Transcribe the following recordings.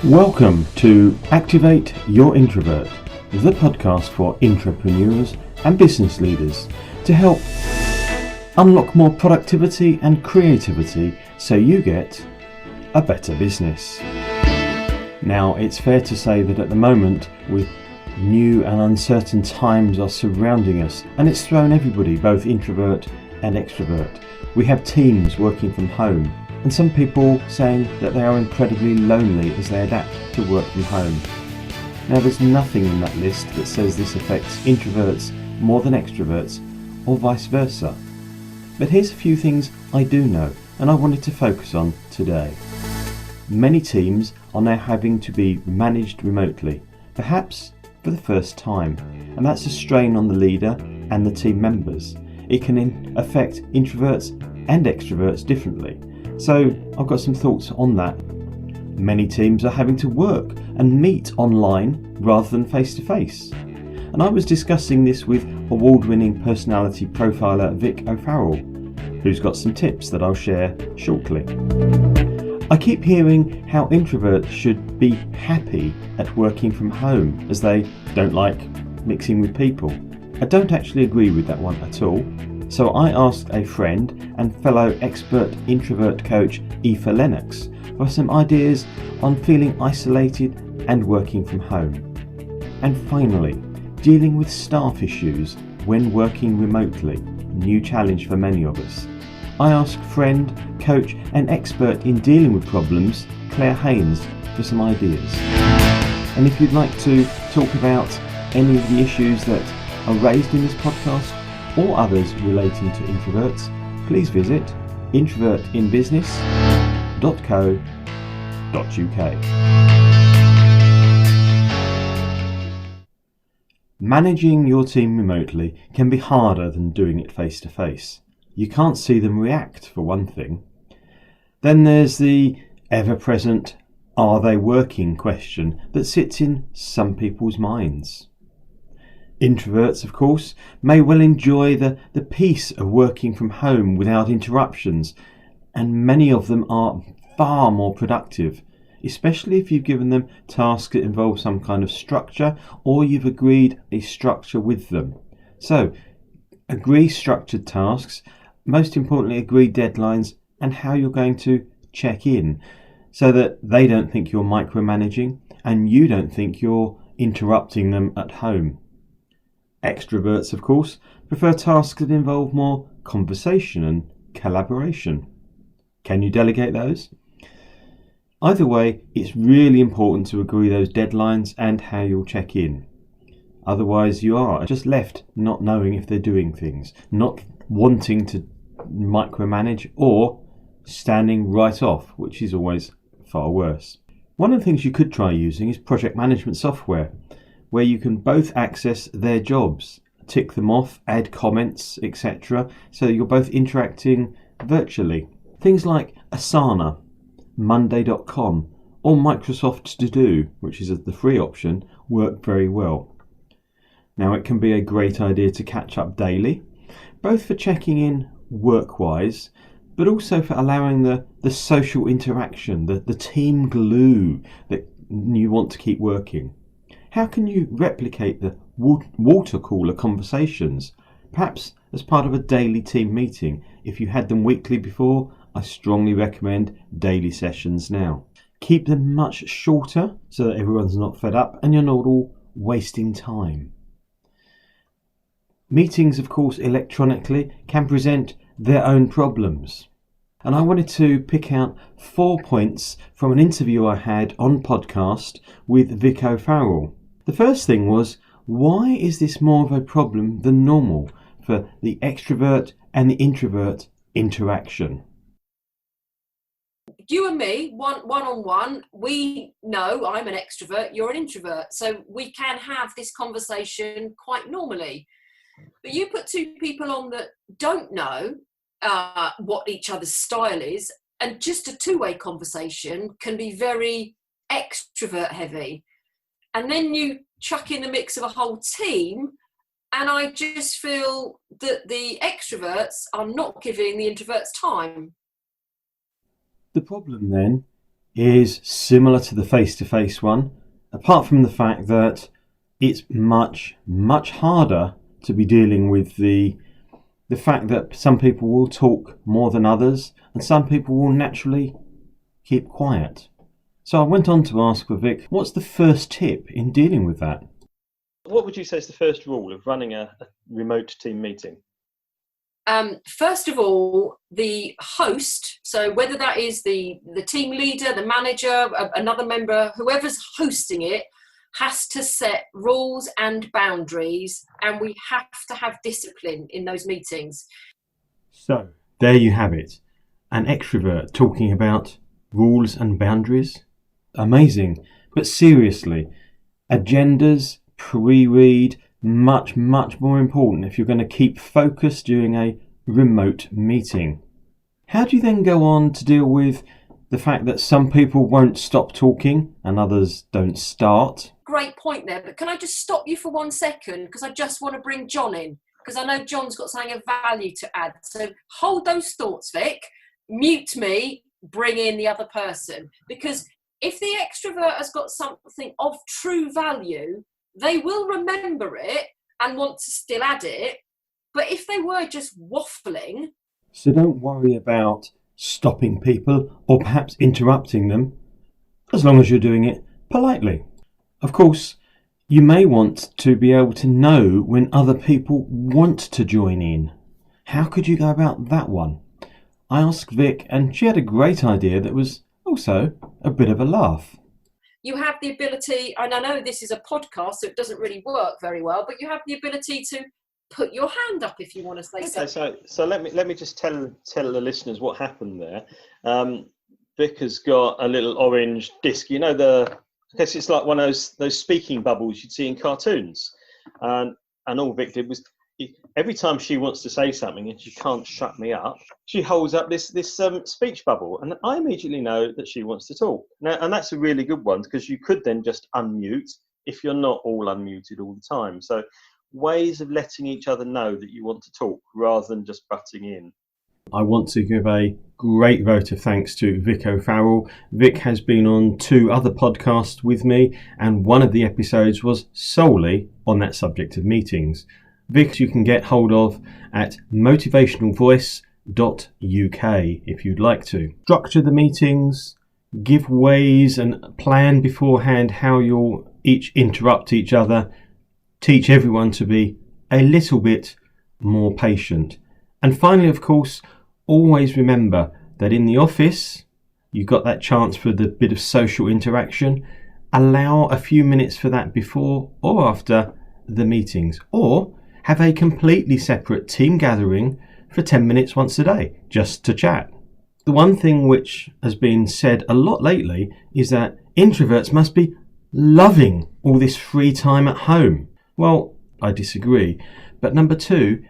Welcome to Activate Your Introvert, the podcast for entrepreneurs and business leaders to help unlock more productivity and creativity so you get a better business. Now, it's fair to say that at the moment, with new and uncertain times are surrounding us, and it's thrown everybody, both introvert and extrovert. We have teams working from home, and some people saying that they are incredibly lonely as they adapt to work from home. Now, there's nothing in that list that says this affects introverts more than extroverts, or vice versa. But here's a few things I do know, and I wanted to focus on today. Many teams are now having to be managed remotely, perhaps for the first time, and that's a strain on the leader and the team members. It can affect introverts and extroverts differently. So I've got some thoughts on that. Many teams are having to work and meet online rather than face to face. And I was discussing this with award-winning personality profiler Vic O'Farrell, who's got some tips that I'll share shortly. I keep hearing how introverts should be happy at working from home as they don't like mixing with people. I don't actually agree with that one at all. So I asked a friend and fellow expert introvert coach Aoife Lennox for some ideas on feeling isolated and working from home. And finally, dealing with staff issues when working remotely, new challenge for many of us. I asked friend, coach and expert in dealing with problems, Clare Haynes, for some ideas. And if you'd like to talk about any of the issues that are raised in this podcast or others relating to introverts, please visit introvertinbusiness.co.uk. Managing your team remotely can be harder than doing it face to face. You can't see them react, for one thing. Then there's the ever-present "are they working" question that sits in some people's minds. Introverts, of course, may well enjoy the peace of working from home without interruptions, and many of them are far more productive, especially if you've given them tasks that involve some kind of structure or you've agreed a structure with them. So, agree structured tasks, most importantly agree deadlines and how you're going to check in so that they don't think you're micromanaging and you don't think you're interrupting them at home. Extroverts, of course, prefer tasks that involve more conversation and collaboration. Can you delegate those? Either way, it's really important to agree those deadlines and how you'll check in. Otherwise, you are just left not knowing if they're doing things, not wanting to micromanage, or standing right off, which is always far worse. One of the things you could try using is project management software, where you can both access their jobs, tick them off, add comments, etc. so that you're both interacting virtually. Things like Asana, Monday.com or Microsoft To Do, which is the free option, work very well. Now, it can be a great idea to catch up daily, both for checking in work-wise, but also for allowing the social interaction, the team glue that you want to keep working. How can you replicate the water cooler conversations, perhaps as part of a daily team meeting? If you had them weekly before, I strongly recommend daily sessions now. Keep them much shorter so that everyone's not fed up and you're not all wasting time. Meetings, of course, electronically can present their own problems. And I wanted to pick out 4 points from an interview I had on podcast with Vic O'Farrell. The first thing was, why is this more of a problem than normal for the extrovert and the introvert interaction? You and me, one-on-one, we know I'm an extrovert, you're an introvert, so we can have this conversation quite normally. But you put two people on that don't know what each other's style is, and just a two-way conversation can be very extrovert heavy. And then you chuck in the mix of a whole team, and I just feel that the extroverts are not giving the introverts time. The problem then is similar to the face-to-face one, apart from the fact that it's much, much harder to be dealing with the fact that some people will talk more than others and some people will naturally keep quiet. So I went on to ask for Vic, what's the first tip in dealing with that? What would you say is the first rule of running a remote team meeting? First of all, the host, so whether that is the team leader, the manager, another member, whoever's hosting it, has to set rules and boundaries, and we have to have discipline in those meetings. So, there you have it. An extrovert talking about rules and boundaries. Amazing. But seriously, agendas, pre-read, much, much more important if you're going to keep focus during a remote meeting. How do you then go on to deal with the fact that some people won't stop talking and others don't start? Great point there, but can I just stop you for 1 second, because I just want to bring John in, because I know John's got something of value to add. So hold those thoughts, Vic, mute me, bring in the other person, because if the extrovert has got something of true value, they will remember it and want to still add it. But if they were just waffling... So don't worry about stopping people or perhaps interrupting them, as long as you're doing it politely. Of course, you may want to be able to know when other people want to join in. How could you go about that one? I asked Vic and she had a great idea that was also a bit of a laugh. You have the ability, and I know this is a podcast, so it doesn't really work very well, but you have the ability to put your hand up if you want to say something. So let me just tell the listeners what happened there. Vic has got a little orange disc. You know, I guess it's like one of those speaking bubbles you'd see in cartoons. And all Vic did was, every time she wants to say something and she can't shut me up, she holds up this speech bubble, and I immediately know that she wants to talk. Now, and that's a really good one, because you could then just unmute if you're not all unmuted all the time. So ways of letting each other know that you want to talk rather than just butting in. I want to give a great vote of thanks to Vic O'Farrell. Vic has been on 2 other podcasts with me, and one of the episodes was solely on that subject of meetings. Vic you can get hold of at motivationalvoice.uk if you'd like to. Structure the meetings, give ways and plan beforehand how you'll each interrupt each other, teach everyone to be a little bit more patient. And finally, of course, always remember that in the office, you've got that chance for the bit of social interaction. Allow a few minutes for that before or after the meetings, or have a completely separate team gathering for 10 minutes once a day, just to chat. The one thing which has been said a lot lately is that introverts must be loving all this free time at home. Well, I disagree. But number 2,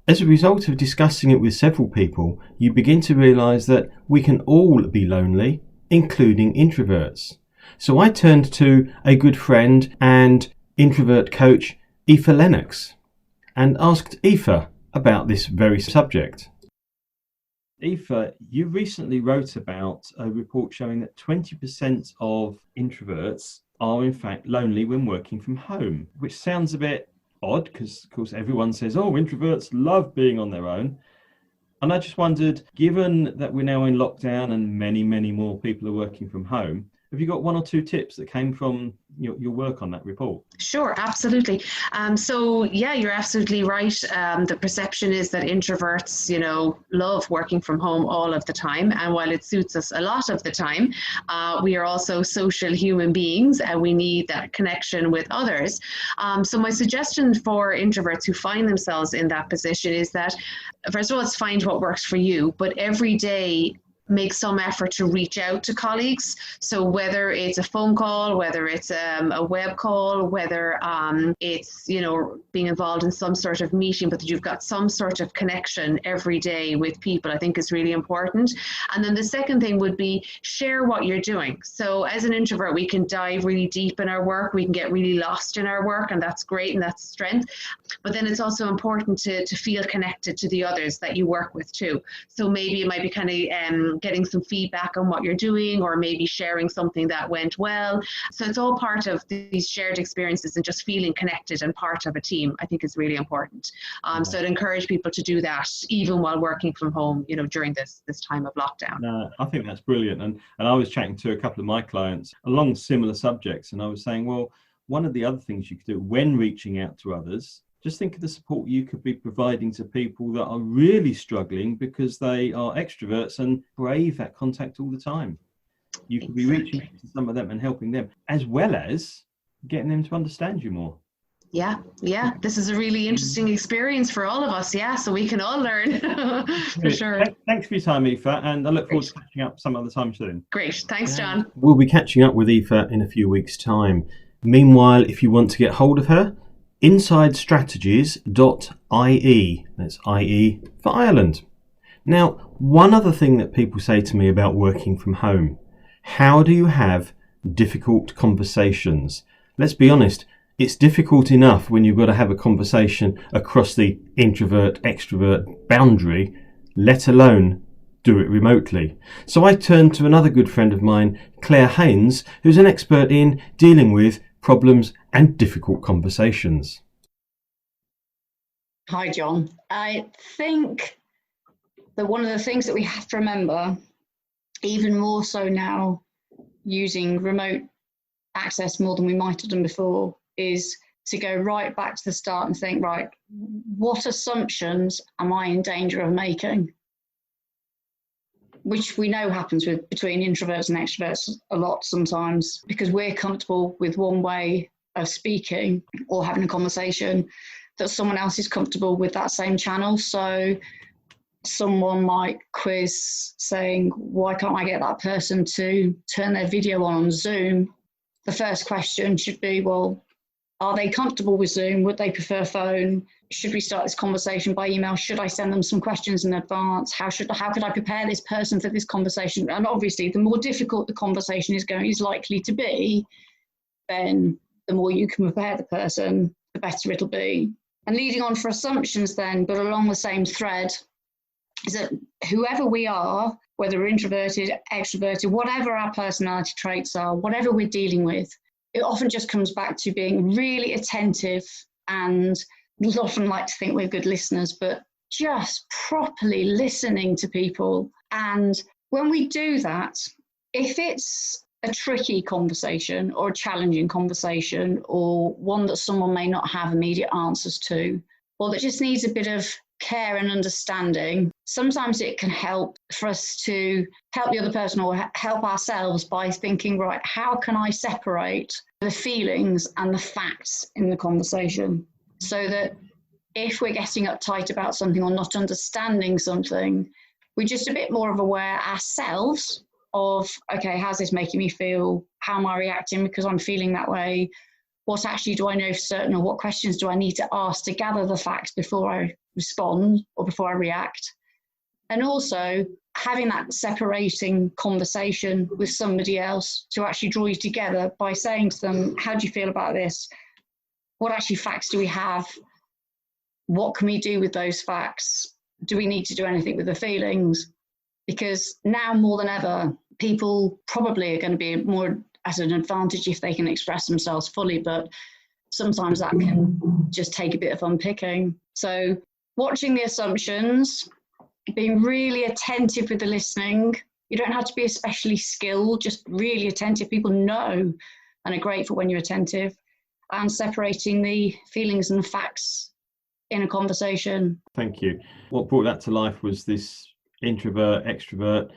as a result of discussing it with several people, you begin to realise that we can all be lonely, including introverts. So I turned to a good friend and introvert coach, Aoife Lennox, and asked Aoife about this very subject. Aoife, you recently wrote about a report showing that 20% of introverts are in fact lonely when working from home, which sounds a bit odd because, of course, everyone says, oh, introverts love being on their own. And I just wondered, given that we're now in lockdown and many, many more people are working from home, have you got 1 or 2 tips that came from your work on that report? Sure, absolutely. So yeah, you're absolutely right. The perception is that introverts, love working from home all of the time. And while it suits us a lot of the time, we are also social human beings and we need that connection with others. So my suggestion for introverts who find themselves in that position is that, first of all, it's find what works for you, but every day make some effort to reach out to colleagues. So whether it's a phone call, whether it's a web call, whether it's, being involved in some sort of meeting, but that you've got some sort of connection every day with people, I think is really important. And then the second thing would be share what you're doing. So as an introvert, we can dive really deep in our work. We can get really lost in our work, and that's great and that's strength. But then it's also important to feel connected to the others that you work with too. So maybe it might be kind of getting some feedback on what you're doing, or maybe sharing something that went well. So it's all part of these shared experiences, and just feeling connected and part of a team, I think, is really important. So I'd encourage people to do that even while working from home, during this time of lockdown. No, I think that's brilliant. And I was chatting to a couple of my clients along similar subjects, and I was saying, well, one of the other things you could do when reaching out to others, just think of the support you could be providing to people that are really struggling because they are extroverts and brave at contact all the time. You could be reaching out to some of them and helping them, as well as getting them to understand you more. Yeah. This is a really interesting experience for all of us. Yeah, so we can all learn for sure. Thanks for your time, Aoife, and I look forward to catching up some other time soon. Great. Thanks, John. We'll be catching up with Aoife in a few weeks' time. Meanwhile, if you want to get hold of her, insidestrategies.ie. That's IE for Ireland. Now, one other thing that people say to me about working from home: how do you have difficult conversations? Let's be honest, it's difficult enough when you've got to have a conversation across the introvert-extrovert boundary, let alone do it remotely. So I turned to another good friend of mine, Clare Haynes, who's an expert in dealing with problems and difficult conversations. Hi, John. I think that one of the things that we have to remember, even more so now, using remote access more than we might have done before, is to go right back to the start and think, right, what assumptions am I in danger of making? Which we know happens between introverts and extroverts a lot sometimes, because we're comfortable with one way of speaking or having a conversation, that someone else is comfortable with that same channel. So someone might quiz saying, why can't I get that person to turn their video on Zoom? The first question should be, well, are they comfortable with Zoom? Would they prefer phone? Should we start this conversation by email? Should I send them some questions in advance? How could I prepare this person for this conversation? And obviously, the more difficult the conversation is likely to be, then the more you can prepare the person, the better it'll be. And leading on for assumptions then, but along the same thread, is that whoever we are, whether we're introverted, extroverted, whatever our personality traits are, whatever we're dealing with, it often just comes back to being really attentive, and we often like to think we're good listeners, but just properly listening to people. And when we do that, if it's a tricky conversation or a challenging conversation, or one that someone may not have immediate answers to, or that just needs a bit of care and understanding, sometimes it can help for us to help the other person or help ourselves by thinking, right, how can I separate the feelings and the facts in the conversation, so that if we're getting uptight about something or not understanding something, we're just a bit more of aware ourselves of, okay, how's this making me feel? How am I reacting because I'm feeling that way? What actually do I know for certain, or what questions do I need to ask to gather the facts before I respond or before I react? And also having that separating conversation with somebody else to actually draw you together by saying to them, how do you feel about this? What actually facts do we have? What can we do with those facts? Do we need to do anything with the feelings? Because now more than ever, people probably are going to be more at an advantage if they can express themselves fully, but sometimes that can just take a bit of unpicking. So watching the assumptions, being really attentive with the listening. You don't have to be especially skilled, just really attentive. People know and are grateful when you're attentive, and separating the feelings and facts in a conversation. Thank you. What brought that to life was this introvert, extrovert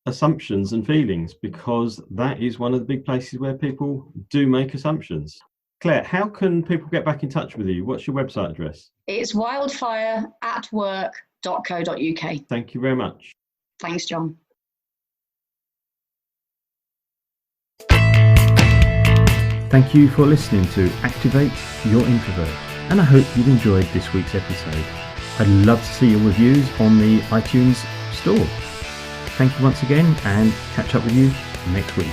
assumptions and feelings, because that is one of the big places where people do make assumptions. Claire, how can people get back in touch with you? What's your website address? It's wildfireatwork.co.uk. Thank you very much. Thanks, John. Thank you for listening to Activate Your Introvert, and I hope you've enjoyed this week's episode. I'd love to see your reviews on the iTunes store. Thank you once again, and catch up with you next week.